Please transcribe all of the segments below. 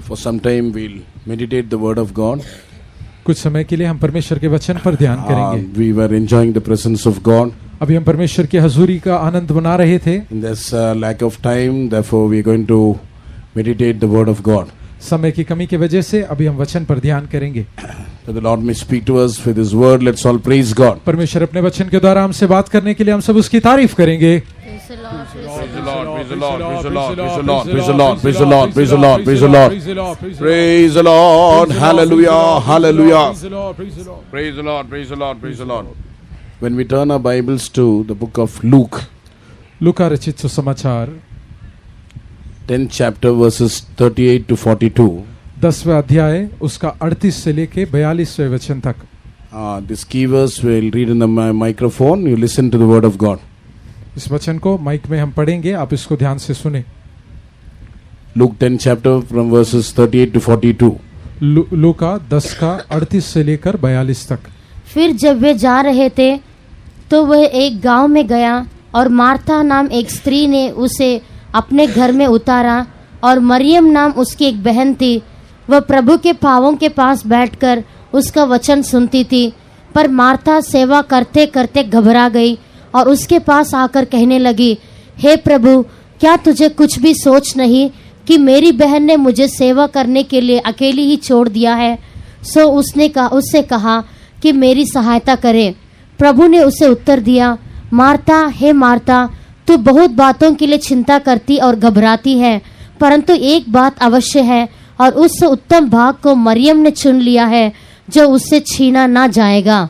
For some time we'll meditate the word of God. कुछ समय के लिए हम परमेश्वर के वचन पर ध्यान करेंगे। We were enjoying the presence of God. अभी हम परमेश्वर की हजूरी का आनंद मना रहे थे। In this lack of time, therefore we are going to meditate the word of God. समय की कमी की वजह से अभी हम वचन पर ध्यान करेंगे। So the Lord may speak to us with His word. Let's all praise God. परमेश्वर अपने वचन के द्वारा हमसे बात करने के लिए हम सब उसकी तारीफ करेंगे। Praise the Lord, praise the Lord, praise the Lord, praise the Lord, praise the Lord, praise the Lord, praise the Lord, praise the Lord, praise the Lord, hallelujah, hallelujah, praise the Lord, praise the Lord, praise the Lord. When we turn our Bibles to the book of Luke, लूका रचित सुसमाचार 10th chapter verses 38 to 42. 10वां अध्याय उसका 38 से लेके 42वें वचन तक। This key verse we'll read in the microphone. You listen to the word of God. इस वचन को माइक में हम पढ़ेंगे, आप इसको ध्यान से सुने। Luke 10 chapter from verses 38 to 42. लूका 10 का 38 से लेकर 42 तक। फिर जब वे जा रहे थे तो वह एक गांव में गया और मार्था नाम एक स्त्री ने उसे अपने घर में उतारा और मरियम नाम उसकी एक बहन थी। वह प्रभु के पांवों के पास बैठकर उसका वचन सुनती थी। पर मार्था सेवा करते करते घबरा गई और उसके पास आकर कहने लगी, हे प्रभु, क्या तुझे कुछ भी सोच नहीं कि मेरी बहन ने मुझे सेवा करने के लिए अकेली ही छोड़ दिया है? सो उससे कहा कि मेरी सहायता करे। प्रभु ने उसे उत्तर दिया, मार्था, हे मार्था, तू बहुत बातों के लिए चिंता करती और घबराती है, परंतु एक बात अवश्य है और उस उत्तम भाग को मरियम ने चुन लिया है जो उससे छीना ना जाएगा।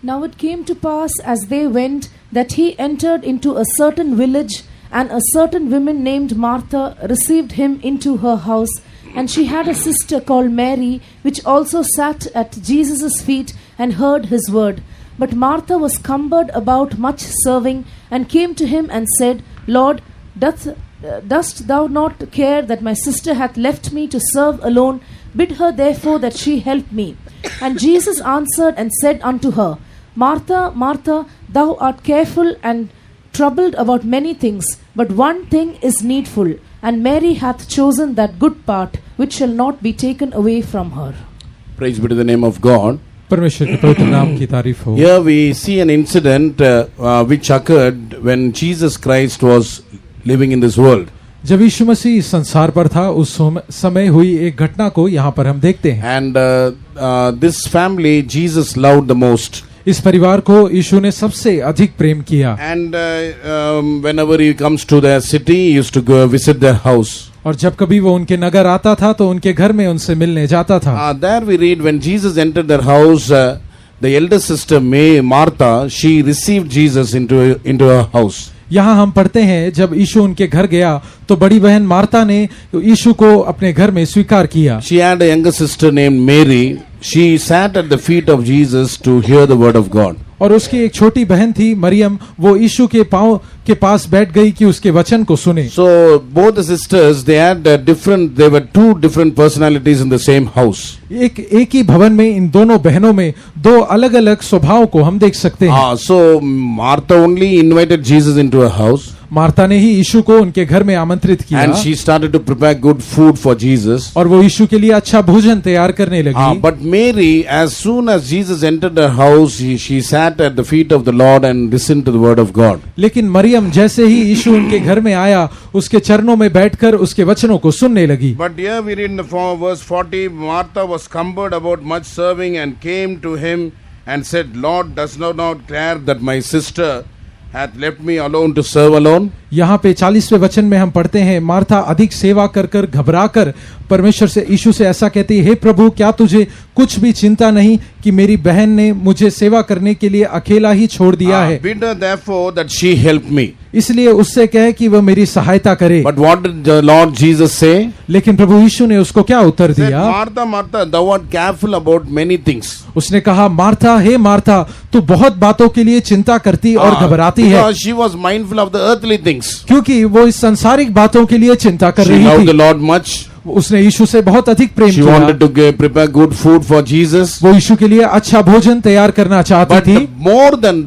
Now it came to pass as they went that he entered into a certain village, and a certain woman named Martha received him into her house. And she had a sister called Mary, which also sat at Jesus' feet and heard his word. But Martha was cumbered about much serving, and came to him and said, Lord, dost thou not care that my sister hath left me to serve alone? Bid her therefore that she help me. And Jesus answered and said unto her, Martha, Martha, thou art careful and troubled about many things, but one thing is needful, and Mary hath chosen that good part, which shall not be taken away from her. Praise be to the name of God. परमेश्वर के पवित्र नाम की तारीफ हो। Here we see an incident which occurred when Jesus Christ was living in this world. जब यीशु मसीह इस संसार पर था उस समय हुई एक घटना को यहाँ पर हम देखते हैं। And this family Jesus loved the most. इस परिवार को यीशु ने सबसे अधिक प्रेम किया। And whenever he comes to their city, he used to go visit their house. और जब कभी वो उनके नगर आता था तो उनके घर में उनसे मिलने जाता था। There we read when Jesus entered their house, the elder sister Martha, she received Jesus into her house. यहाँ हम पढ़ते हैं जब यीशु उनके घर गया तो बड़ी बहन मार्ता ने यीशु को अपने घर में स्वीकार किया। She had a younger sister named Mary. She sat at the feet of Jesus to hear the word of God. और उसकी एक छोटी बहन थी मरियम, वो यीशु के पांव के पास बैठ गई कि उसके वचन को सुने। So both the sisters, they were two different personalities in the same house. एक ही भवन में इन दोनों बहनों में दो अलग अलग स्वभाव को हम देख सकते हैं। So Martha only invited Jesus into her house. Martha ने ही यीशु को उनके घर में आमंत्रित किया। And she started to prepare good food for Jesus. और वो यीशु के लिए अच्छा भोजन तैयार करने लगी। But Mary, as soon as Jesus entered her house, she sat at the feet of the Lord and listened to the word of God. लेकिन मरियम जैसे ही यीशु उनके घर में आया, उसके चरणों में बैठकर उसके वचनों को सुनने लगी। But here we read in the verse 40, Martha was cumbered about much serving and came to him and said, Lord, dost thou not care that my sister hath left me alone to serve alone? यहाँ पे 40वें वचन में हम पढ़ते हैं, Martha अधिक सेवा कर घबराकर परमेश्वर से यीशु से ऐसा कहती है, हे प्रभु, क्या तुझे कुछ भी चिंता नहीं कि मेरी बहन ने मुझे सेवा करने के लिए अकेला ही छोड़ दिया है? Bid her therefore that she help me. इसलिए उससे कहे कि वह मेरी सहायता करे। But what did the Lord Jesus say? लेकिन प्रभु यीशु ने उसको क्या उत्तर दिया? Martha, Martha, thou art careful about many things. उसने कहा, मार्था, हे मार्था, तू बहुत बातों के लिए चिंता करती और घबराती है। Because she was mindful of the earthly things. क्योंकि वो इस सांसारिक बातों के लिए चिंता कर रही थी। She loved the Lord much. उसने यीशु से बहुत अधिक प्रेम किया। She wanted to prepare good food for Jesus. वो यीशु के लिए अच्छा भोजन तैयार करना चाहती थी। More than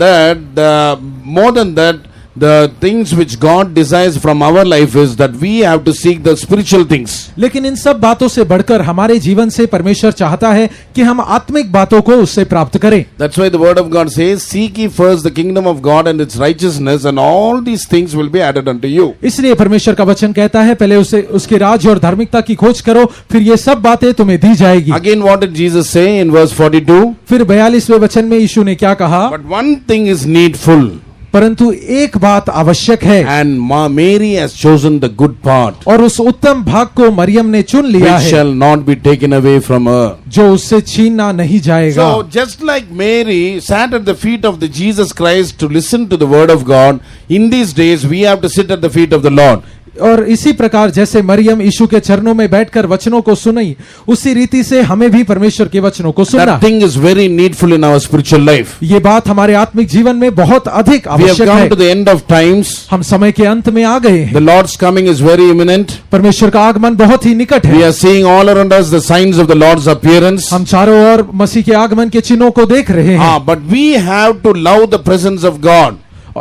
that, The things which God desires from our life is that we have to seek the spiritual things. लेकिन इन सब बातों से बढ़कर हमारे जीवन से परमेश्वर चाहता है कि हम आत्मिक बातों को उससे प्राप्त करें। That's why the word of God says, seek ye first the kingdom of God and its righteousness, and all these things will be added unto you. इसलिए परमेश्वर का वचन कहता है पहले उसे उसके राज्य और धार्मिकता की खोज करो, फिर ये सब बातें तुम्हें दी जाएगी। Again, what did Jesus say in verse 42? फिर 42वें वचन में यीशु ने क्या कहा? But one thing is needful, परंतु एक बात आवश्यक है, and Mary has chosen the good part, और उस उत्तम भाग को मरियम ने चुन लिया which है, shall not be taken away from her. जो उससे छीनना नहीं जाएगा। So, just like Mary sat at the feet of the Jesus Christ to listen to the word of God, in these days we have to sit at the feet of the Lord. और इसी प्रकार जैसे मरियम यीशु के चरणों में बैठकर वचनों को सुनी, उसी रीति से हमें भी परमेश्वर के वचनों को सुनना। That thing is very needful in our spiritual life. ये बात हमारे आत्मिक जीवन में बहुत अधिक We have आवश्यक come है। to the end of times. हम समय के अंत में आ गए हैं। The Lord's coming is very imminent. परमेश्वर का आगमन बहुत ही निकट We है। are seeing all around us the signs of the Lord's appearance. हम चारों ओर मसीह के आगमन के चिन्हों को देख रहे हैं। But we have to love the presence of God.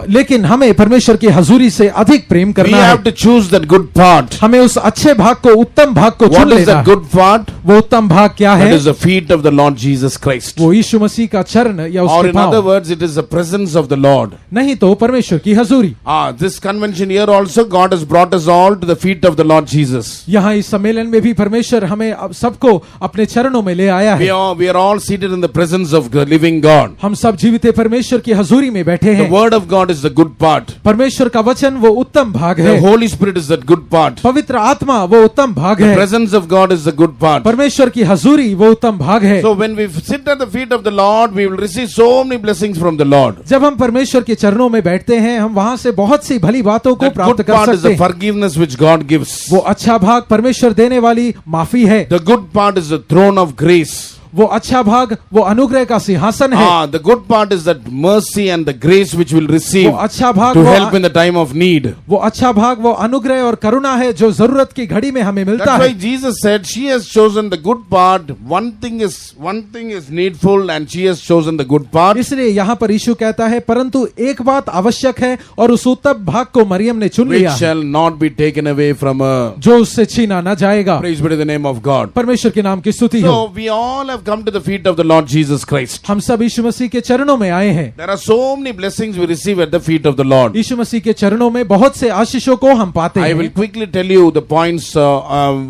लेकिन हमें परमेश्वर की हजूरी से अधिक प्रेम We करना है। have to choose that good part. हमें उस अच्छे भाग को, उत्तम भाग को चुन What is लेना that है। good part? वो उत्तम भाग क्या That है? is the feet of the Lord Jesus Christ. वो यीशु मसीह का चरण या Or उसके in other पांव, words, it is the presence of the Lord. नहीं तो परमेश्वर की हजूरी। This convention here also, God has brought us all to the feet of the Lord Jesus. यहाँ इस सम्मेलन में भी परमेश्वर हमें अब सबको अपने चरणों में ले आया है। We are all seated in the presence of the living God. हम सब जीवित परमेश्वर की हजूरी में बैठे The हैं। word of God is the good part. परमेश्वर का वचन वो उत्तम भाग The है। Holy Spirit is that good part. पवित्र आत्मा वो उत्तम भाग The है। presence of God is the good part. परमेश्वर की हजूरी वो उत्तम भाग है। So when we sit at the feet of the Lord, we will receive so many blessings from the Lord. जब हम परमेश्वर के चरणों में बैठते हैं, हम वहां से बहुत सी भली बातों को The प्राप्त good कर part is सकते the हैं। forgiveness which God gives. वो अच्छा भाग परमेश्वर देने वाली माफी है। The good part is the throne of grace. वो अच्छा भाग वो अनुग्रह का सिंहासन है। The good part is that mercy and the grace which we'll receive वो अच्छा भाग to वो help in the time of need. वो अच्छा भाग वो अनुग्रह और करुणा है जो जरूरत की घड़ी में हमें मिलता That's है। why Jesus said she has chosen the good part. One thing is needful, and she has chosen the good part. इसलिए यहाँ पर यीशु कहता है परंतु एक बात आवश्यक है और उस उत्तम भाग को मरियम ने चुन Which लिया है, shall not be taken away from her. जो उससे छीना न जाएगा। Praise be to the name of God. परमेश्वर के नाम की स्तुति हो। So we all have come to the feet of the Lord Jesus Christ. हम सब यीशु मसीह के चरणों में आए हैं। There are so many blessings we receive at the feet of the Lord. यीशु मसीह के चरणों में बहुत से आशीषों को हम पाते I will हैं। quickly tell you the points,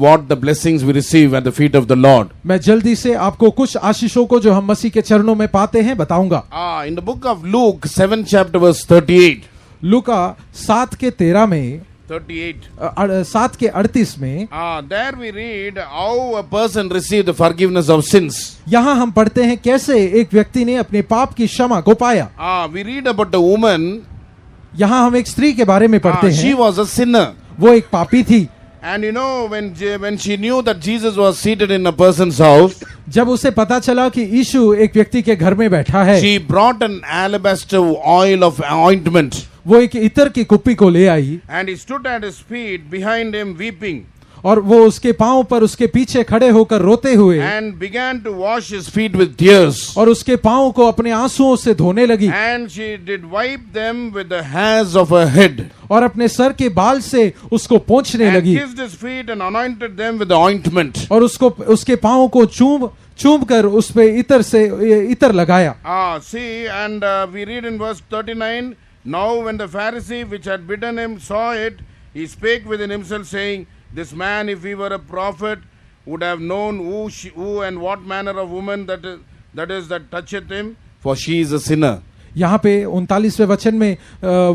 what the blessings we receive at the feet of the Lord. मैं जल्दी से आपको कुछ आशीषों को जो हम मसीह के चरणों में पाते हैं बताऊंगा। In the book of Luke, 7th chapter, verse 38. लूका 7:13 में 38. 7:38 में There we read how a person received the forgiveness of sins. यहाँ हम पढ़ते हैं कैसे एक व्यक्ति ने अपने पाप की क्षमा को पाया। We read about a woman. यहाँ हम एक स्त्री के बारे में पढ़ते She हैं, was a sinner. वो एक पापी थी। And you know, when she knew that Jesus was seated in a person's house, जब उसे पता चला कि यीशु एक व्यक्ति के घर में बैठा है, she brought an alabaster oil of ointment. वो एक इत्र की कुप्पी को ले आई And he stood at his feet behind him weeping. और वो उसके पांव पर उसके पीछे खड़े होकर रोते हुए And began to wash his feet with tears. और उसके पांव को अपने आंसुओं से धोने लगी And she did wipe them with the hairs of her head. और अपने सर के बाल से उसको पोंछने And लगी kissed his feet and anointed them with the ointment. और उसको उसके पांव को चूम कर उस पे इत्र लगाया। See, and we read in verse 39, now when the Pharisee which had bidden him saw it, he spake within himself, saying, this man, if he were a prophet, would have known who and what manner of woman that toucheth him, for she is a sinner. यहाँ पे 39वें वचन में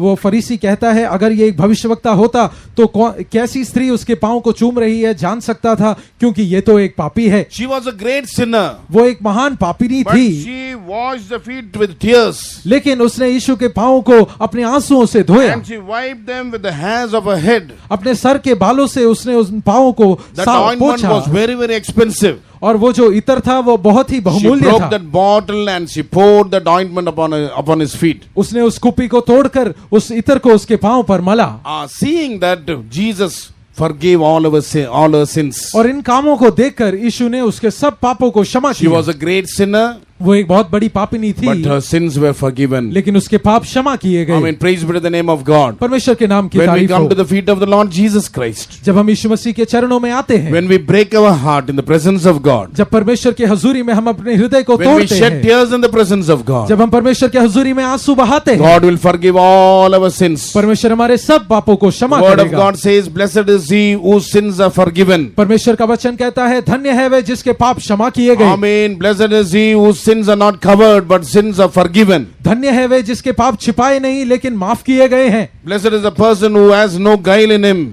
वो फरीसी कहता है अगर ये एक भविष्यवक्ता होता तो कैसी स्त्री उसके पांव को चूम रही है जान सकता था क्योंकि ये तो एक पापी है। She was a great sinner. वो एक महान पापिनी But थी, she washed the feet with tears. लेकिन उसने यीशु के पांव को अपने आंसुओं से धोया, And she wiped them with the hairs of her head. अपने सर के बालों से उसने उस पांव को That ointment पोंछा was very, very expensive. और वो जो इत्र था वो बहुत ही She बहुमूल्य broke था। that bottle and she poured that ointment upon his feet. उसने उस कुप्पी को तोड़कर उस इत्र को उसके पांव पर मला। Seeing that Jesus forgave all her sins. और इन कामों को देखकर यीशु ने उसके सब पापों को क्षमा She किया। was a great sinner. वो एक बहुत बड़ी पापिनी थी, but her sins were forgiven. लेकिन उसके पाप क्षमा किए गए। Amen. Praise be to the name of God. परमेश्वर के नाम की When we तारीफ come हो। to the feet of the Lord Jesus Christ, जब हम यीशु मसीह के चरणों में आते हैं, when we break our heart in the presence of God, जब परमेश्वर के हजूरी में हम अपने हृदय को when we तोड़ते shed हैं, tears in the presence of God, जब हम परमेश्वर के हजूरी में आंसू बहाते हैं, God will forgive all our sins. परमेश्वर हमारे सब पापों को क्षमा The word of करेगा। God says, "Blessed is he whose sins are forgiven." परमेश्वर का वचन कहता है, धन्य है वे जिसके पाप क्षमा किए गए। Amen. Blessed is he whose sins are not covered, but sins are forgiven. धन्य है वे जिसके पाप छिपाए नहीं लेकिन माफ किए गए हैं। Blessed is the person who has no guile in him.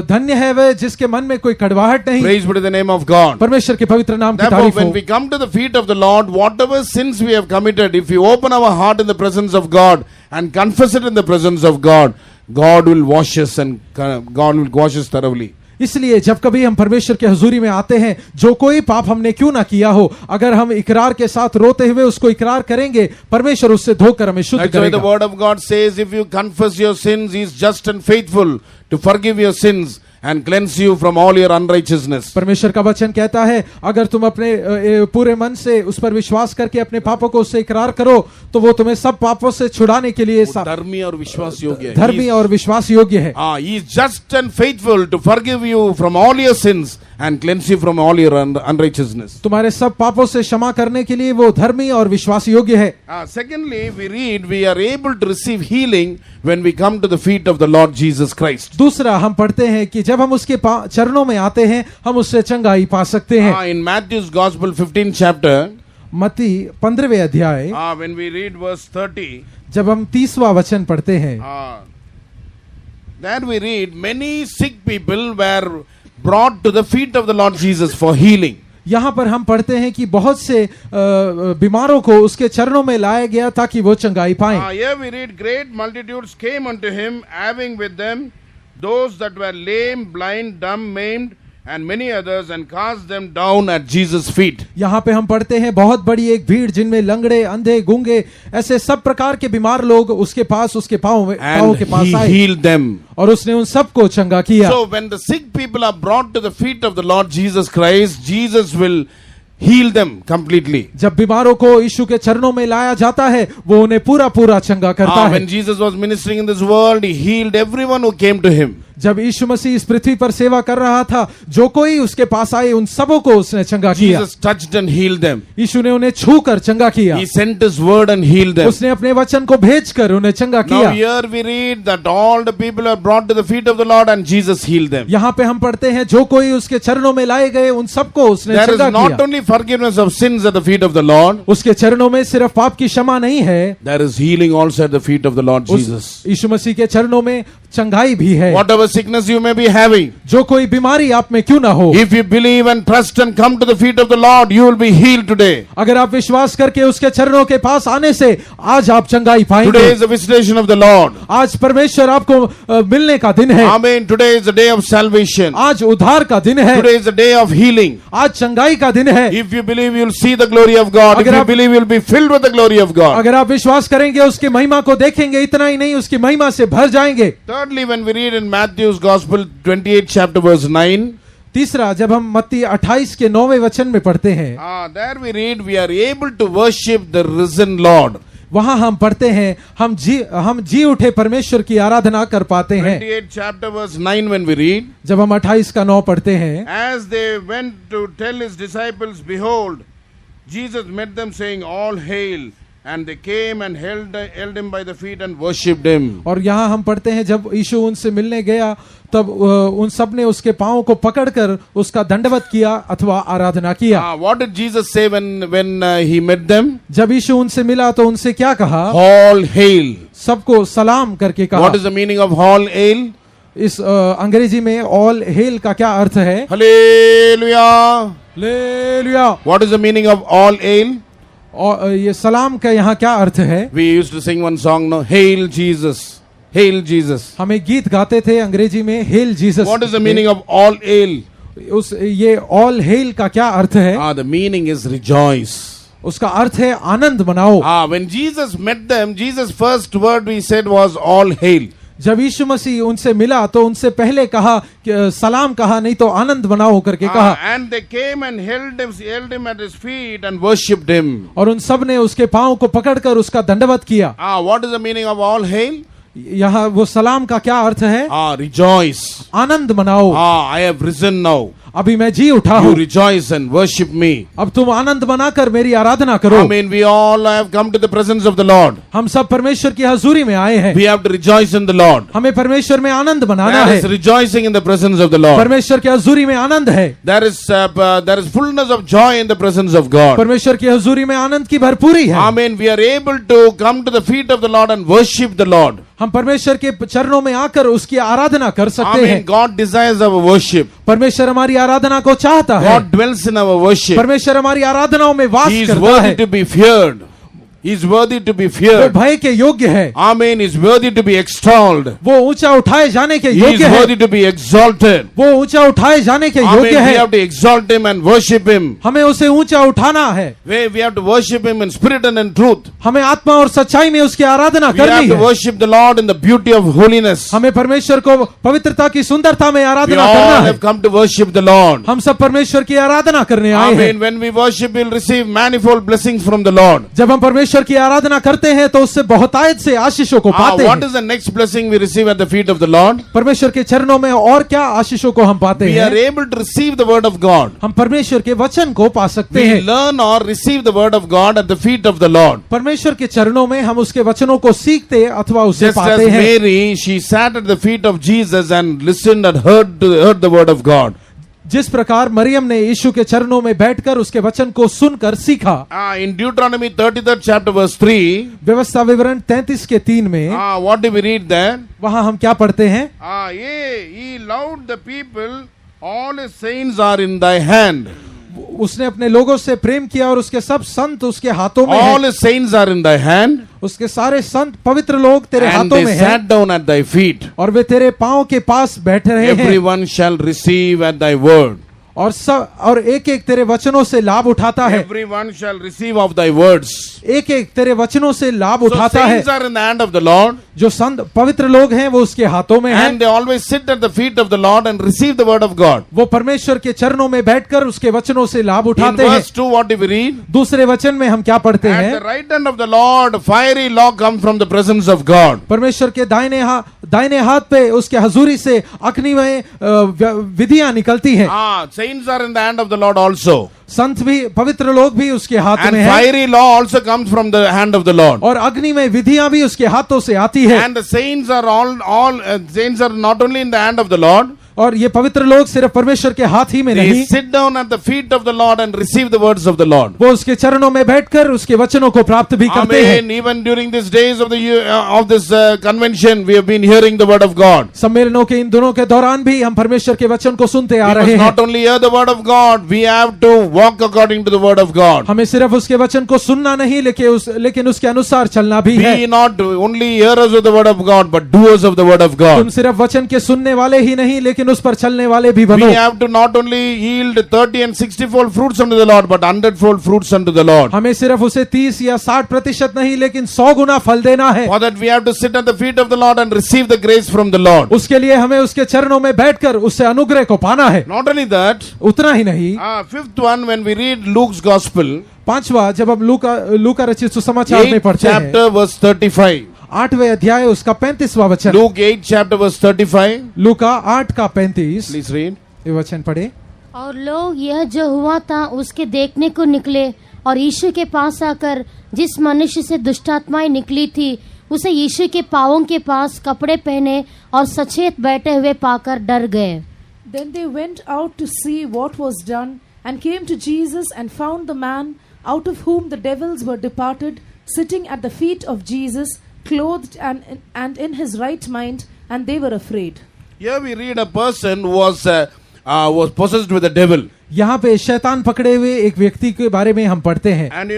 धन्य है वे जिसके मन में कोई कड़वाहट नहीं। Praise be to the name of God. परमेश्वर के पवित्र नाम की Therefore, तारीफ when हो। we come to the feet of the Lord, whatever sins we have committed, if we open our heart in the presence of God and confess it in the presence of God, God will wash us and God will wash us thoroughly. इसलिए जब कभी हम परमेश्वर के हजूरी में आते हैं, जो कोई पाप हमने क्यों ना किया हो, अगर हम इकरार के साथ रोते हुए उसको इकरार करेंगे, परमेश्वर उससे धोकर हमें शुद्ध That's why the करेगा। word of God says, if you confess your sins, He is just and faithful to forgive your sins and cleanse you from all your unrighteousness. परमेश्वर का वचन कहता है, अगर तुम अपने पूरे मन से उस पर विश्वास करके अपने पापों को उससे इकरार करो, तो वो तुम्हें सब पापों से छुड़ाने के लिए धर्मी और विश्वास योग्य है। धर्मी और विश्वास योग्य है। He is just and faithful to forgive you from all your sins and cleanse you from all your unrighteousness. तुम्हारे सब पापों से क्षमा करने के लिए वो धर्मी और विश्वास योग्य है। Secondly, we read we are able to receive healing when we come to the feet of the Lord Jesus Christ. दूसरा हम पढ़ते हैं कि जब हम उसके चरणों में आते हैं, हम उससे चंगाई पा सकते हैं। In Matthew's Gospel 15th chapter, मत्ती 15वें अध्याय, when we read verse 30, जब हम 30वां वचन पढ़ते हैं, there we read many sick people were brought to the feet of the Lord Jesus for healing. यहाँ पर हम पढ़ते हैं कि बहुत से बीमारों को उसके चरणों में लाया गया ताकि वो चंगाई पाएं। Here we read great multitudes came unto him, having with them those that were lame, blind, dumb, maimed, and many others, and cast them down at Jesus' feet. यहाँ पे हम पढ़ते हैं बहुत बड़ी एक भीड़ जिनमें लंगड़े, अंधे, गूंगे, ऐसे सब प्रकार के बीमार लोग उसके पास, उसके पाँव के पास He आए, healed them. और उसने उन सबको चंगा किया। So when the sick people are brought to the feet of the Lord Jesus Christ, Jesus will heal them completely. जब बीमारों को यीशु के चरणों में लाया जाता है, वो उन्हें पूरा पूरा चंगा करता है। When Jesus was ministering in this world, He healed everyone who came to Him. जब यीशु मसीह इस पृथ्वी पर सेवा कर रहा था, जो कोई उसके पास आए उन सबों को उसने चंगा किया। Jesus touched and healed them. यीशु ने उन्हें छूकर चंगा किया। He sent His word and healed them. उसने अपने वचन को भेजकर उन्हें चंगा किया। Now here we read that all the people are brought to the feet of the Lord and Jesus healed them. यहाँ पे हम पढ़ते हैं जो कोई उसके चरणों में लाए गए उन सबको उसने There is चंगा not किया। only forgiveness of sins at the feet of the Lord, उसके चरणों में सिर्फ पाप की क्षमा नहीं है, there is healing also at the feet of the Lord Jesus. यीशु मसीह के चरणों में चंगाई भी है। Whatever sickness you may be having, जो कोई बीमारी आप में क्यों ना हो, if you believe and trust and come to the feet of the Lord, you will be healed today. अगर आप विश्वास करके उसके चरणों के पास आने से आज आप चंगाई पाएंगे। Today is the visitation of the Lord. आज परमेश्वर आपको मिलने का दिन है। Amen. Today is the day of salvation. आज उद्धार का दिन है। Today is the day of healing. आज चंगाई का दिन है। If you believe, you will see the glory of God. If you believe, you will be filled with the glory of God. अगर आप विश्वास करेंगे उसकी महिमा को देखेंगे, इतना ही नहीं उसकी महिमा से भर जाएंगे। Thirdly, when we read in Matthew's Gospel 28 chapter verse 9, तीसरा, जब हम मत्ती 28 के 9वें वचन में पढ़ते हैं, there we read we are able to worship the risen Lord. वहां हम पढ़ते हैं हम जी उठे परमेश्वर की आराधना कर पाते हैं। 28 chapter verse 9 when we read, जब हम 28 का 9 पढ़ते हैं, as they went to tell his disciples, behold, Jesus met them saying, all hail. And they came and held him by the feet and worshipped him. और यहाँ हम पढ़ते हैं जब यीशु उनसे मिलने गया तब उन सब ने उसके पांव को पकड़कर उसका दंडवत किया अथवा आराधना किया। What did Jesus say when he met them? जब यीशु उनसे मिला तो उनसे क्या कहा? All hail. सबको सलाम करके कहा। What is the meaning of all hail? इस अंग्रेजी में ऑल हेल का क्या अर्थ है? Hallelujah. Hallelujah. What is the meaning of all hail? और ये सलाम का यहाँ क्या अर्थ है? We used to sing one song, no, Hail Jesus, Hail Jesus. हम एक गीत गाते थे अंग्रेजी में, hello Jesus. What is the meaning of all hail? उस ये ऑल हेल का क्या अर्थ है? The meaning is rejoice. उसका अर्थ है आनंद मनाओ। When Jesus met them, Jesus' first word we said was all hail. जब यीशु मसीह उनसे मिला तो उनसे पहले कहा कि सलाम कहा, नहीं तो आनंद मनाओ करके कहा। And they came and held him at his feet and worshipped him. और उन सब ने उसके पांव को पकड़कर उसका दंडवत किया। What is the meaning of all hail? यहाँ वो सलाम का क्या अर्थ है? Rejoice. आनंद मनाओ। I have risen now. अभी मैं जी उठा You हूँ, rejoice and worship me. अब तुम आनंद मनाकर मेरी आराधना करो। I mean, we all have come to the presence of the Lord. हम सब परमेश्वर की हजूरी में आए हैं। We have to rejoice in the Lord. हमें परमेश्वर में आनंद मनाना There है। is rejoicing in the presence of the Lord. परमेश्वर की हजूरी में आनंद है। There is fullness of joy in the presence of God. परमेश्वर की हजूरी में आनंद की भरपूरी है। I mean, we are able to come to the feet of the Lord and worship the Lord. हम परमेश्वर के चरणों में आकर उसकी आराधना कर I सकते mean, हैं। God desires our worship. परमेश्वर हमारी आराधना को चाहता है। God dwells in our worship. परमेश्वर हमारी आराधनाओं में वास He is करता worthy है। to be feared. He is worthy to be वो feared. भय के योग्य है। I mean, he is worthy to be extolled. वो ऊंचा उठाए जाने के He is योग्य है। worthy to be exalted. वो ऊंचा उठाए जाने के I mean, योग्य we है। have to exalt him and worship him. हमें उसे ऊंचा उठाना है। We have to worship him in spirit and in truth. हमें आत्मा और सच्चाई में उसकी आराधना We have करनी to है। worship the Lord in the beauty of holiness. हमें परमेश्वर को पवित्रता की सुंदरता में We आराधना all करना है। have come to worship the Lord. हम सब परमेश्वर की आराधना करने I आए हैं। mean, when we worship, we'll receive manifold blessings from the Lord. जब हम परमेश्वर की आराधना करते हैं तो उससे बहुतायत से आशीषों को पाते What हैं। is the next blessing we receive at the feet of the Lord? परमेश्वर के चरणों में और क्या आशीषों को हम पाते We are हैं? able to receive the word of God. हम परमेश्वर के वचन को पा सकते We हैं। learn or receive the word of God at the feet of the Lord. परमेश्वर के चरणों में हम उसके वचनों को सीखते अथवा उसे Just as पाते हैं। Mary, she sat at the feet of Jesus and listened and heard the word of God. जिस प्रकार मरियम ने यीशु के चरणों में बैठकर उसके वचन को सुनकर सीखा। In Deuteronomy 33rd chapter verse 3, व्यवस्था विवरण 33 के 3 में what do we read there? वहां हम क्या पढ़ते हैं? Yea, he loved the people, all his saints are in thy hand. उसने अपने लोगों से प्रेम किया और उसके सब संत उसके हाथों में All हैं। his saints are in thy hand. उसके सारे संत पवित्र लोग तेरे And हाथों they में हैं sat down at thy feet. और वे तेरे पांव के पास बैठे रहे हैं। Everyone shall receive at thy word. और एक एक तेरे वचनों से लाभ उठाता है। Everyone shall receive of thy words. एक एक तेरे वचनों से लाभ So उठाता है। saints are in the hand of the Lord. जो संत पवित्र लोग हैं वो उसके हाथों में हैं। And they always sit at the feet of the Lord and receive the word of God. वो परमेश्वर के चरणों में बैठकर उसके वचनों से लाभ In उठाते हैं। verse 2, what do we read? दूसरे वचन में हम क्या पढ़ते At हैं? the right hand of the Lord, fiery law come from the presence of God. परमेश्वर के दाहिने हाथ पे उसके हजूरी से अग्निमय विधियां निकलती हैं। Saints are in the hand of the Lord also. संत भी पवित्र लोग भी उसके हाथ And में हैं fiery law also comes from the hand of the Lord. और अग्निमय विधियां भी उसके हाथों से आती है। And the saints are saints are not only in the hand of the Lord. और ये पवित्र लोग सिर्फ परमेश्वर के हाथ ही में They नहीं, sit down at the feet of the Lord and receive the words of the Lord. वो उसके चरणों में बैठकर उसके वचनों को प्राप्त भी करते हैं। Amen. Even during these days of this convention, we have been hearing the word of God. सम्मेलनों के इन दिनों के दौरान भी हम परमेश्वर के वचन को सुनते आ We रहे must हैं। not only hear the word of God, we have to walk according to the word of God. हमें सिर्फ उसके वचन को सुनना नहीं लेकिन उसके अनुसार चलना भी है। Be not only hearers of the word of God, but doers of the word of God. तुम सिर्फ वचन के सुनने वाले ही नहीं लेकिन उस पर चलने वाले भी बनो। We have to not only yield 30 and 60-fold fruits unto the Lord, but 100-fold fruits unto the Lord. हमें सिर्फ उसे 30 या 60% नहीं लेकिन 100 गुना फल देना है। For that we have to sit at the feet of the Lord and receive the grace from the Lord. उसके लिए हमें उसके चरणों में बैठकर उससे अनुग्रह को पाना है। Not only that, उतना ही नहीं, fifth one, when we read Luke's gospel, पांचवा जब हम लूका रचित सुसमाचार में 8th पढ़ते हैं, chapter verse 35. 8वें अध्याय उसका 35वां वचन। Luke 8 chapter verse 35. लूका 8 का 35 Please read. ये वचन पढ़े। और लोग यह जो हुआ था उसके देखने को निकले और यीशु के पास आकर जिस मनुष्य से दुष्टात्माएं निकली थी उसे यीशु के पांवों के पास कपड़े पहने और सचेत बैठे हुए पाकर डर गए। Then they went out to see what was done, and came to Jesus and found the man out of whom the devils were departed, sitting at the feet of Jesus, clothed and in his right mind, and they were afraid. Here we read a person who was possessed with a devil. यहाँ पे शैतान पकड़े हुए एक व्यक्ति के बारे में हम पढ़ते हैं। And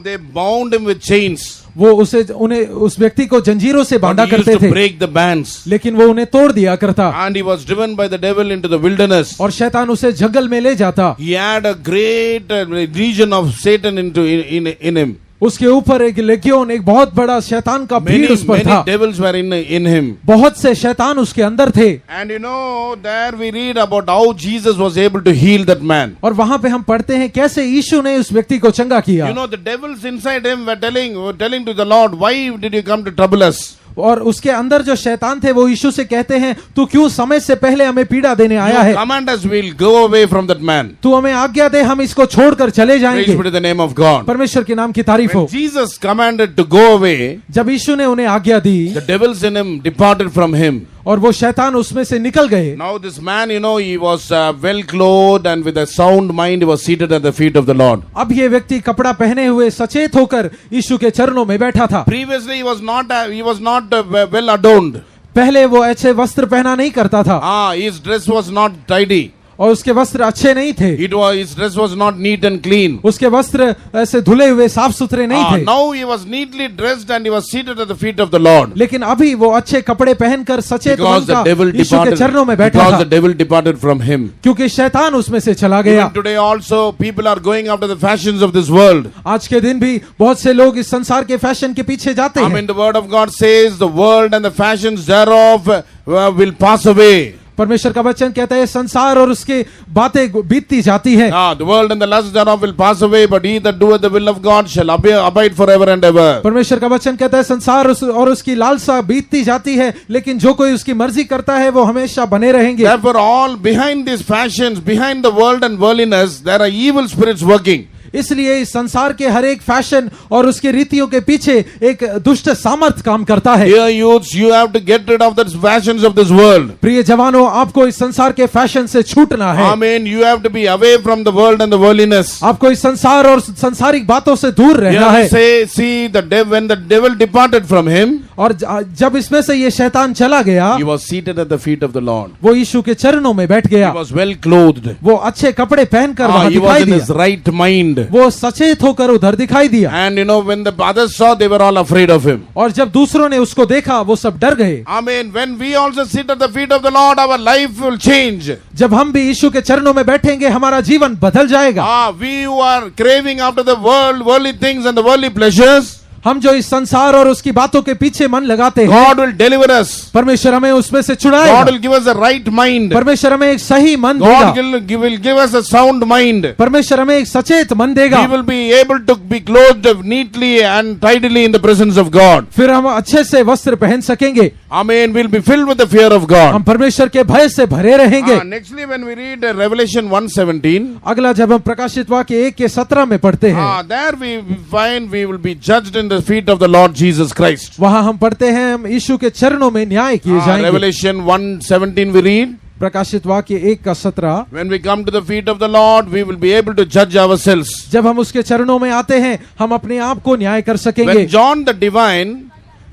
they bound him with chains. वो उस व्यक्ति को जंजीरों से बांधा But he used करते to थे, break the bands. लेकिन वो उन्हें तोड़ दिया करता And he was driven by the devil into the wilderness. और शैतान उसे जंगल में ले जाता। He had a great region of Satan in him. उसके ऊपर एक लेगियोन, एक बहुत बड़ा शैतान का भीड़ उस पर Many था। devils were in him. बहुत से शैतान उसके अंदर थे। And you know, there we read about how Jesus was able to heal that man. और वहां पे हम पढ़ते हैं कैसे यीशु ने उस व्यक्ति को चंगा किया। You know, the devils inside him were telling to the Lord, why did you come to trouble us? और उसके अंदर जो शैतान थे वो यीशु से कहते हैं, तू क्यों समय से पहले हमें पीड़ा देने आया है? You command us, we'll go away from that man. तू हमें आज्ञा दे, हम इसको छोड़कर चले Praise जाएंगे। be to the name of God. परमेश्वर के नाम की तारीफ हो। When Jesus commanded to go away, जब यीशु ने उन्हें आज्ञा दी the devils in him departed from him. और वो शैतान उसमें से निकल गए। Now this man, you know, he was well clothed and with a sound mind, he was seated at the feet of the Lord. अब ये व्यक्ति कपड़ा पहने हुए सचेत होकर यीशु के चरणों में बैठा था। Previously he was not well adorned. पहले वो अच्छे वस्त्र पहना नहीं करता था His dress was not tidy. और उसके वस्त्र अच्छे नहीं थे। His dress was not neat and clean. उसके वस्त्र ऐसे धुले हुए साफ सुथरे नहीं थे। Now he was neatly dressed and he was seated at the feet of the Lord. लेकिन अभी वो अच्छे कपड़े पहनकर सचेत Because the devil बनकर यीशु के चरणों में departed. बैठा Because था, the devil departed from him. क्योंकि शैतान उसमें से चला गया। Even today also people are going after the fashions of this world. आज के दिन भी बहुत से लोग इस संसार के फैशन के पीछे जाते हैं। The word of God says the world and the fashions thereof will pass away. परमेश्वर का वचन कहता है संसार और उसकी बातें बीतती जाती है। The world and the lust thereof will pass away, but he that doeth the will of God shall abide forever and ever. परमेश्वर का वचन कहता है संसार और उसकी लालसा बीतती जाती है, लेकिन जो कोई उसकी मर्जी करता है वो हमेशा बने रहेंगे। Therefore all behind these fashions, behind the world and worldliness, there are evil spirits working. इसलिए इस संसार के हर एक फैशन और उसके रीतियों के पीछे एक दुष्ट सामर्थ काम करता है। Dear youths, you have to get rid of the fashions of this world. प्रिय जवानों, आपको इस संसार के फैशन से छूटना है। You have to be away from the world and the worldliness. आपको इस संसार और सांसारिक बातों से दूर रहना है। See when the devil departed from him, और जब इसमें से ये शैतान चला गया, he was seated at the feet of the Lord. वो यीशु के चरणों में बैठ गया। He was well clothed. वो अच्छे कपड़े पहनकर वहां He was दिखाई in his दिया। right mind. वो सचेत होकर उधर दिखाई दिया। And you know, when the others saw, they were all afraid of him. और जब दूसरों ने उसको देखा वो सब डर गए। When we also sit at the feet of the Lord, our life will change. जब हम भी यीशु के चरणों में बैठेंगे हमारा जीवन बदल जाएगा। We who are craving after the worldly things and the worldly pleasures, हम जो इस संसार और उसकी बातों के पीछे मन लगाते हैं, God will deliver us. परमेश्वर हमें उसमें से छुड़ाएगा। God will give us a right mind. परमेश्वर हमें एक सही मन देगा। God will give us a sound mind. परमेश्वर हमें एक सचेत मन देगा। We will be able to be clothed neatly and tidily in the presence of God. फिर हम अच्छे से वस्त्र पहन सकेंगे। We'll be filled with the fear of God. हम परमेश्वर के भय से भरे रहेंगे। Nextly, when we read Revelation 1:17, अगला जब हम प्रकाशित वाक्य 1:17 में पढ़ते हैं, there we find we will be judged in the feet of the Lord Jesus Christ. वहां हम पढ़ते हैं हम यीशु के चरणों में न्याय किए जाएंगे। Revelation 1:17 we read, प्रकाशित वाक्य 1:17, when we come to the feet of the Lord, we will be able to judge ourselves. जब हम उसके चरणों में आते हैं हम अपने आप को न्याय कर सकेंगे। When John the divine,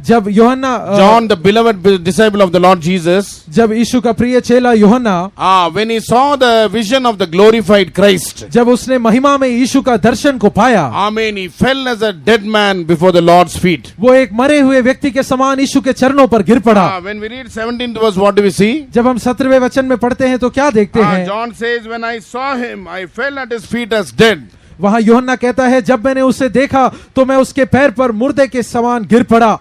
जब यूहन्ना John the beloved disciple of the Lord Jesus, जब यीशु का प्रिय चेला यूहन्ना when he saw the vision of the glorified Christ, जब उसने महिमा में यीशु का दर्शन को पाया, he fell as a dead man before the Lord's feet. वो एक मरे हुए व्यक्ति के समान यीशु के चरणों पर गिर पड़ा। When we read 17th verse, what do we see? जब हम 17वें वचन में पढ़ते हैं तो क्या देखते हैं? John says, when I saw him, I fell at his feet as dead. वहां यूहन्ना कहता है जब मैंने उसे देखा तो मैं उसके पैर पर मुर्दे के समान गिर पड़ा।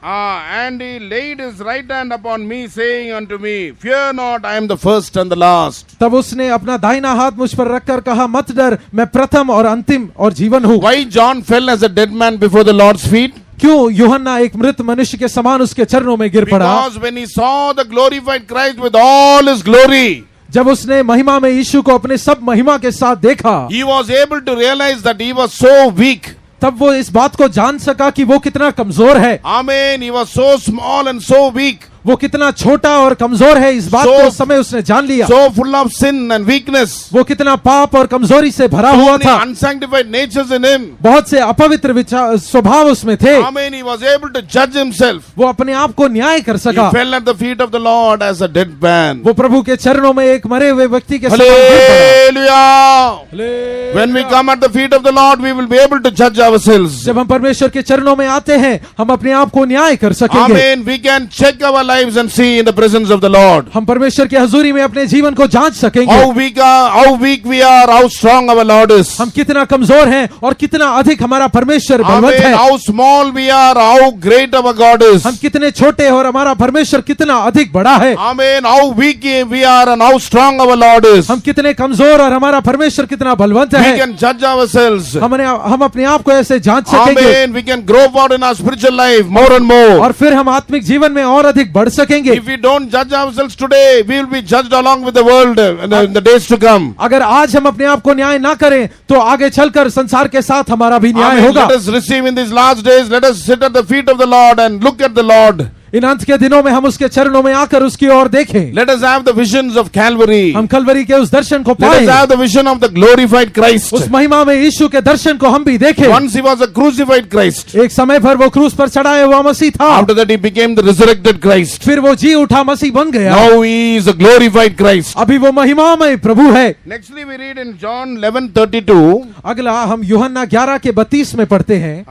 And he laid his right hand upon me, saying unto me, fear not, I am the first and the last. तब उसने अपना दाहिना हाथ मुझ पर रखकर कहा, मत डर, मैं प्रथम और अंतिम और जीवन हूँ। Why John fell as a dead man before the Lord's feet? क्यों यूहन्ना एक मृत मनुष्य के समान उसके चरणों में गिर पड़ा? Because when he saw the glorified Christ with all his glory, जब उसने महिमा में यीशु को अपने सब महिमा के साथ देखा, he was able to realize that he was so weak. तब वो इस बात को जान सका कि वो कितना कमजोर है। He was so small and so weak. वो कितना छोटा और कमजोर है, इस बात को उस समय उसने जान लिया। So full of sin and weakness. वो कितना पाप और कमजोरी से भरा हुआ था। Unsanctified natures in him. बहुत से अपवित्र स्वभाव उसमें थे। He was able to judge himself. वो अपने आप को न्याय कर सका। He fell at the feet of the Lord as a dead man. वो प्रभु के चरणों में एक मरे हुए व्यक्ति के समान गिर पड़ा। When we come at the feet of the Lord, we will be able to judge ourselves. जब हम परमेश्वर के चरणों में आते हैं हम अपने आप को न्याय कर सकेंगे। We can check our life lives and see in the presence of the Lord. हम परमेश्वर की हजूरी में अपने जीवन को जांच सकेंगे। How weak we are, how strong our Lord is. हम कितना कमजोर हैं और कितना अधिक हमारा परमेश्वर बलवंत है। How small we are, how great our God is. हम कितने छोटे और हमारा परमेश्वर कितना अधिक बड़ा है। Amen. How weak we are and how strong our Lord is. हम कितने कमजोर और हमारा परमेश्वर कितना बलवंत है। We can judge ourselves. हम अपने आप को ऐसे जांच सकेंगे। Amen. We can grow forward in our spiritual life more and more. और फिर हम आत्मिक जीवन में और अधिक बढ़ सकेंगे। If we don't judge ourselves today, we will be judged along with the world in the days to come. अगर आज हम अपने आप को न्याय ना करें तो आगे चलकर संसार के साथ हमारा भी न्याय Amen. होगा। Let us receive in these last days. Let us sit at the feet of the Lord and look at the Lord. इन अंत के दिनों में हम उसके चरणों में आकर उसकी ओर देखें। Let us have the visions of Calvary. हम कलवरी के उस दर्शन को Let us पाएं। have the vision of the glorified Christ. उस महिमा में यीशु के दर्शन को हम भी देखें। Once he was a crucified Christ. एक समय पर वो क्रूस पर चढ़ाया हुआ मसीह था। After that he became the resurrected Christ. फिर वो जी उठा मसीह बन गया। Now he is a glorified Christ. अभी वो महिमामय प्रभु है। Nextly we read in John 11:32. अगला हम यूहन्ना 11 के 32 में पढ़ते हैं।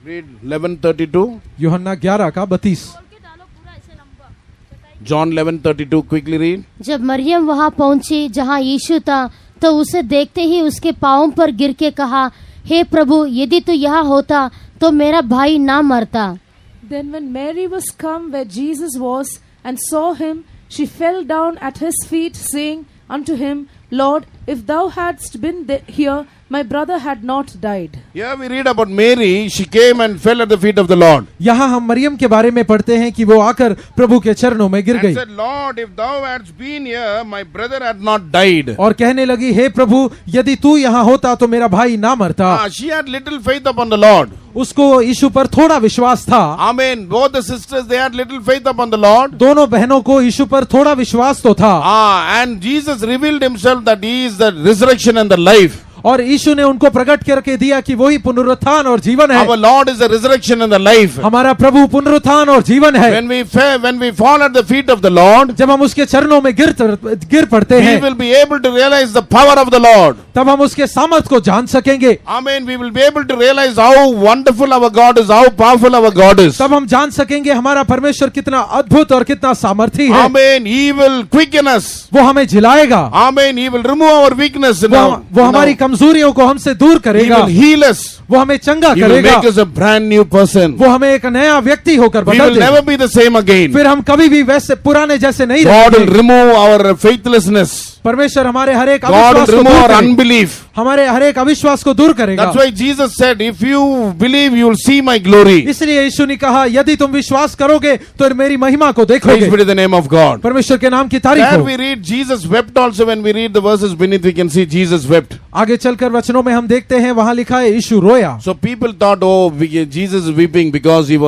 Read 11:32. यूहन्ना 11 का 32। John 11:32. Quickly read. जब मरियम वहां पहुंची जहां यीशु था तो उसे देखते ही उसके पांवों पर गिर के कहा, हे प्रभु, यदि तू यहाँ होता तो मेरा भाई ना मरता। Then when Mary was come where Jesus was and saw him, she fell down at his feet, saying unto him, Lord, if thou hadst been here, my brother had not died. Here we read about Mary. She came and fell at the feet of the Lord. यहाँ हम मरियम के बारे में पढ़ते हैं कि वो आकर प्रभु के चरणों में गिर And गई said, Lord, if thou hadst been here, my brother had not died. और कहने लगी, हे प्रभु, यदि तू यहाँ होता तो मेरा भाई ना मरता। She had little faith upon the Lord. उसको यीशु पर थोड़ा विश्वास था। Amen. Both the sisters, they had little faith upon the Lord. दोनों बहनों को यीशु पर थोड़ा विश्वास तो था। And Jesus revealed himself that he is the resurrection and the life. और यीशु ने उनको प्रकट करके दिया कि वही पुनरुत्थान और जीवन है। Our Lord is the resurrection and the life. हमारा प्रभु पुनरुत्थान और जीवन है। When we fall at the feet of the Lord, जब हम उसके चरणों में गिर पड़ते we हैं, will be able to realize the power of the Lord. तब हम उसके सामर्थ को जान सकेंगे। Amen. We will be able to realize how wonderful our God is, how powerful our God is. तब हम जान सकेंगे हमारा परमेश्वर कितना अद्भुत और कितना सामर्थी है। Amen. He will quicken us. वो हमें जिलाएगा। Amen. He will remove our weakness. वो हमारी कमजोरियों को हमसे दूर He करेगा। will heal us. वो हमें चंगा He will करेगा। make us a brand new person. वो हमें एक नया व्यक्ति होकर We बदल will never देगा। be the same again. फिर हम कभी भी वैसे पुराने जैसे नहीं God will रहेंगे। remove our faithlessness. परमेश्वर हमारे हर एक God will अविश्वास को remove दूर our करेगा। unbelief. हमारे हर एक अविश्वास को दूर करेगा। That's why Jesus said, if you believe, you will see my glory. इसलिए यीशु ने कहा, यदि तुम विश्वास करोगे तो मेरी महिमा को Praise देखोगे। be to the name of God. परमेश्वर के नाम की तारीफ There हो। we read Jesus wept also. When we read the verses beneath, we can see Jesus wept. आगे चलकर वचनों में हम देखते हैं वहां लिखा है यीशु रोया। So people thought, Jesus is weeping because he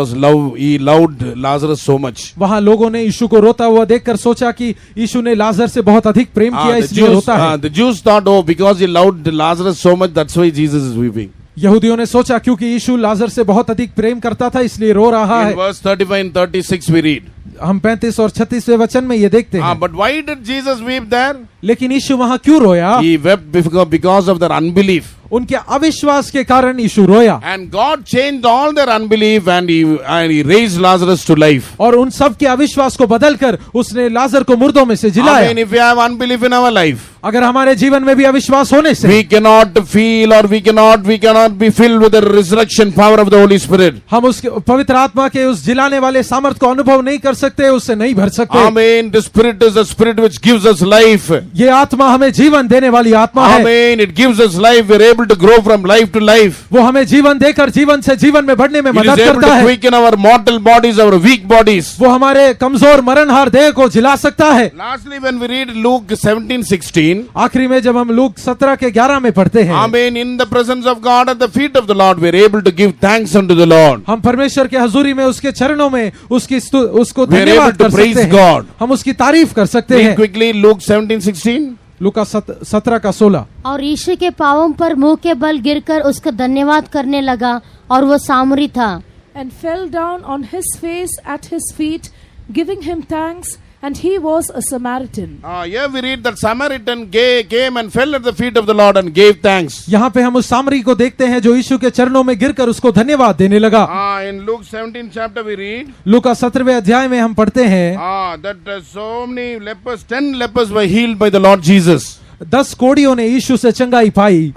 loved Lazarus so much. वहां लोगों ने यीशु को रोता हुआ देखकर सोचा कि यीशु ने लाजर से बहुत अधिक प्रेम किया इसलिए रोता है। The Jews thought, because he loved Lazarus so much, that's why Jesus is weeping. यहूदियों ने सोचा क्योंकि यीशु लाजर से बहुत अधिक प्रेम करता था इसलिए रो रहा In है। verse 35 and 36 we read. हम 35 और 36वें वचन में ये देखते हैं। But why did Jesus weep there? लेकिन यीशु वहां क्यों रोया? He wept because of their unbelief. उनके अविश्वास के कारण यीशु रोया। And God changed all their unbelief and he raised Lazarus to life. और उन सब के अविश्वास को बदलकर उसने लाजर को मुर्दों में से जिलाया। Amen. If we have unbelief in our life, अगर हमारे जीवन में भी अविश्वास होने से we cannot feel or we cannot be filled with the resurrection power of the Holy Spirit. हम उसके पवित्र आत्मा के उस जिलाने वाले सामर्थ को अनुभव नहीं कर सकते, उससे नहीं भर सकते। Amen. The Spirit is a spirit which gives us life. ये आत्मा हमें जीवन देने वाली आत्मा है। Amen. It gives us life. We are able to grow from life to life. वो हमें जीवन देकर जीवन से जीवन में बढ़ने में It is मदद able करता to है। quicken our mortal bodies, our weak bodies. वो हमारे कमजोर मरणहार देह को जिला सकता है। Lastly, when we read Luke 17:16, आखिरी में जब हम लूक 17 के 11 में पढ़ते हैं, Amen. In the presence of God at the feet of the Lord, we are able to give thanks unto the Lord. हम परमेश्वर के हजूरी में उसके चरणों में उसको We are धन्यवाद able to कर praise सकते हैं। God. हम उसकी तारीफ कर सकते Read हैं। quickly Luke 17:16. लूका 17 का 16। और यीशु के पांवों पर मुंह के बल गिरकर उसका धन्यवाद करने लगा और वो सामरी था। And fell down on his face at his feet, giving him thanks. and he was a Samaritan. Here we read that Samaritan came and fell at the feet of the Lord and gave thanks. यहाँ पे हम उस सामरी को देखते हैं जो यीशु के चरणों में गिरकर उसको धन्यवाद देने लगा। In Luke 17 chapter we read लूका 17वें अध्याय में हम पढ़ते हैं that so many lepers, 10 lepers were healed by the Lord Jesus. 10 कोढ़ियों ने यीशु से चंगाई पाई।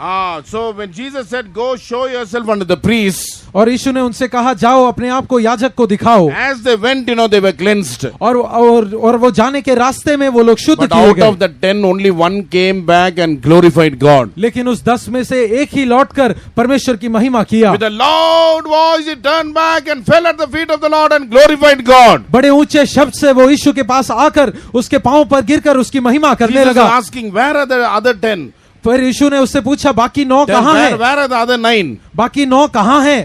So when Jesus said, "Go show yourself unto the priests," और यीशु ने उनसे कहा जाओ अपने आप को याजक को दिखाओ। as they went, they were cleansed. और वो जाने के रास्ते में वो लोग शुद्ध But किए out गए। of the 10, only one came back and glorified God. लेकिन उस 10 में से एक ही लौटकर परमेश्वर की महिमा किया। With a loud voice, he turned back and fell at the feet of the Lord and glorified God. बड़े ऊंचे शब्द से वो यीशु के पास आकर उसके पांव पर गिरकर उसकी महिमा करने Jesus लगा। asking, "Where are the other 10? फिर यीशु ने उससे पूछा बाकी 9 Then कहाँ हैं? where are the other 9?" बाकी 9 कहाँ हैं?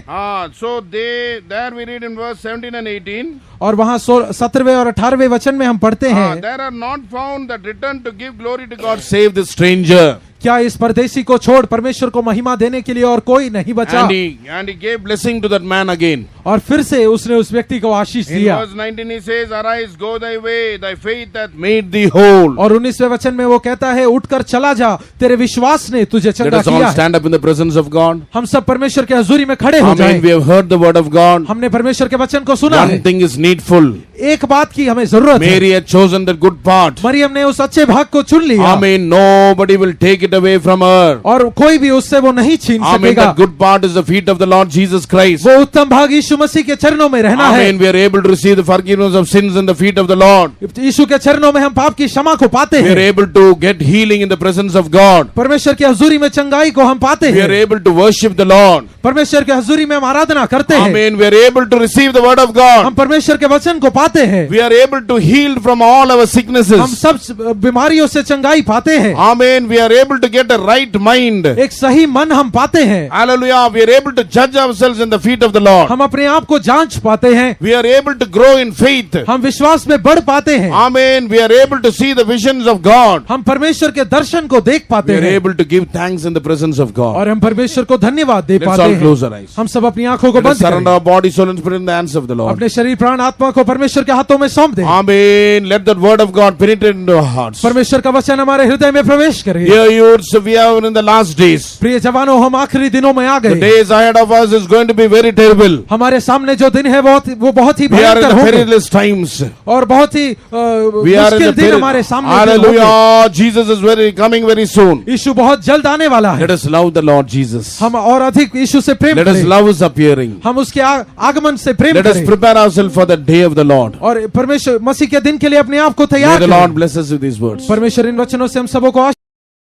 So there we read in verse 17 and 18. और वहाँ 17वें और 18वें वचन में हम पढ़ते हैं There are not found that returned to give glory to God save the stranger. क्या इस परदेसी को छोड़ परमेश्वर को महिमा देने के लिए और कोई नहीं बचा? And he gave blessing to that man again. और फिर से उसने उस व्यक्ति को आशीष In दिया। verse 19 he says, "Arise, go thy way, thy faith hath made thee whole." और 19वें वचन में वो कहता है उठकर चला जा, तेरे विश्वास ने तुझे Let चंगा us all किया है। stand up in the presence of God. हम सब परमेश्वर के हजूरी में खड़े हो Amen. जाएं। We have heard the word of God. हमने परमेश्वर के वचन को सुना One है। thing is needful. एक बात की हमें जरूरत है। Mary had chosen the good part. Maryam ने उस अच्छे भाग को चुन लिया। Amen. Nobody will take it away from her. और कोई भी उससे वो नहीं छीन Amen. सकेगा। That good part is the feet of the Lord Jesus Christ. वो उत्तम भाग यीशु मसीह के चरणों में रहना है। Amen. We are able to receive the forgiveness of sins in the feet of the Lord. यीशु के चरणों में हम पाप की क्षमा को पाते We are हैं। able to get healing in the presence of God. परमेश्वर की हजूरी में चंगाई को हम पाते We are हैं। able to worship the Lord. परमेश्वर के हजूरी में हम आराधना करते हैं। Amen. We are able to receive the word of हम God. परमेश्वर के वचन को पाते हैं। We are able to heal from all our हम sicknesses. सब बीमारियों से चंगाई पाते हैं। Amen. We are able to get a right mind. एक सही मन हम पाते हैं। Hallelujah. We are able to judge ourselves in the feet of the Lord. हम अपने आप को जांच पाते हैं। We are able to grow in faith. हम विश्वास में बढ़ पाते हैं। Amen. We are able to see the visions of God. हम परमेश्वर के दर्शन को देख पाते We are हैं able to give thanks in the presence of God. और हम परमेश्वर को धन्यवाद दे Let's पाते all हैं। close our eyes. हम सब अपनी आंखों को Let us बंद surrender करें। our body, soul and spirit in the hands of the Lord. अपने शरीर प्राण आत्मा को परमेश्वर के हाथों में सौंप दें। Amen. Let that word of God penetrate into our hearts. परमेश्वर का वचन हमारे हृदय में प्रवेश करे। Dear youths, we are in the last days. प्रिय जवानों, हम आखिरी दिनों में आ The गए। days ahead of us is going to be very terrible. हमारे सामने जो दिन है वो बहुत ही We are in भयंकर the होंगे perilous times. और बहुत ही We are in मुश्किल the दिन हमारे सामने होंगे। Hallelujah. Jesus is coming very soon. यीशु बहुत जल्द आने वाला है। Let us love the Lord Jesus. हम और अधिक यीशु से प्रेम Let us करें। love his appearing. हम उसके आगमन से प्रेम Let us करें prepare ourselves for the day of the Lord. और परमेश्वर मसीह के दिन के लिए अपने आप को May तैयार the Lord करें। bless us with these words. परमेश्वर इन वचनों से हम सबों को